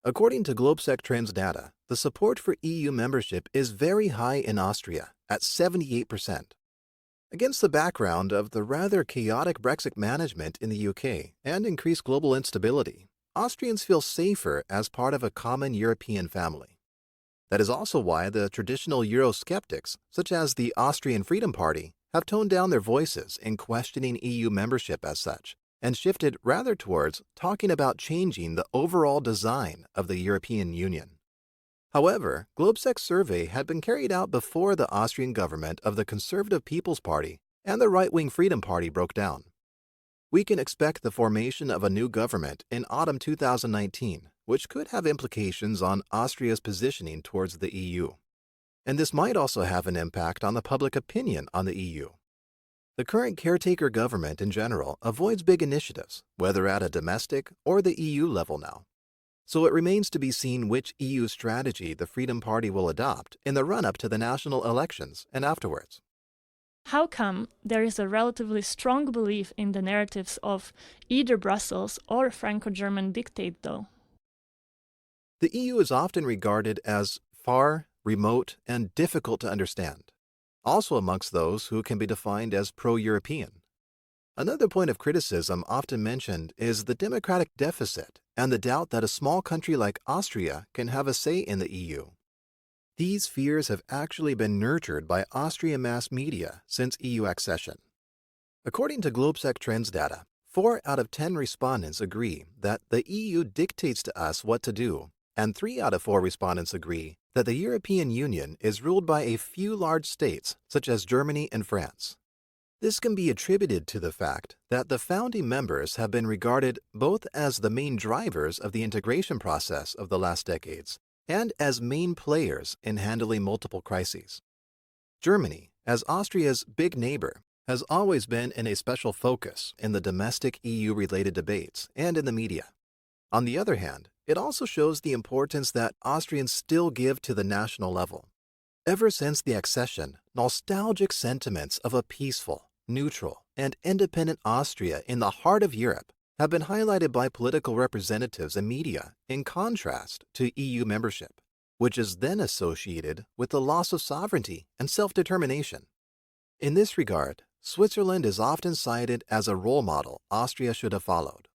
According to GLOBSEC Trends data, the support for EU membership is very high in Austria at 78%. Against the background of the rather chaotic Brexit management in the UK and increased global instability, Austrians feel safer as part of a common European family. That is also why the traditional Eurosceptics, such as the Austrian Freedom Party, have toned down their voices in questioning EU membership as such, and shifted rather towards talking about changing the overall design of the European Union. However, GLOBSEC's survey had been carried out before the Austrian government of the Conservative People's Party and the right-wing Freedom Party broke down. We can expect the formation of a new government in autumn 2019, which could have implications on Austria's positioning towards the EU. And this might also have an impact on the public opinion on the EU. The current caretaker government in general avoids big initiatives, whether at a domestic or the EU level now. So it remains to be seen which EU strategy the Freedom Party will adopt in the run-up to the national elections and afterwards. How come there is a relatively strong belief in the narratives of either Brussels or Franco-German dictate, though? The EU is often regarded as far, remote, and difficult to understand, also amongst those who can be defined as pro-European. Another point of criticism often mentioned is the democratic deficit and the doubt that a small country like Austria can have a say in the EU. These fears have actually been nurtured by Austrian mass media since EU accession. According to GLOBSEC Trends data, 4 out of 10 respondents agree that the EU dictates to us what to do, and 3 out of 4 respondents agree that the European Union is ruled by a few large states, such as Germany and France. This can be attributed to the fact that the founding members have been regarded both as the main drivers of the integration process of the last decades and as main players in handling multiple crises. Germany, as Austria's big neighbor, has always been in a special focus in the domestic EU-related debates and in the media. On the other hand, it also shows the importance that Austrians still give to the national level. Ever since the accession, nostalgic sentiments of a peaceful, neutral, and independent Austria in the heart of Europe have been highlighted by political representatives and media in contrast to EU membership, which is then associated with the loss of sovereignty and self-determination. In this regard, Switzerland is often cited as a role model Austria should have followed.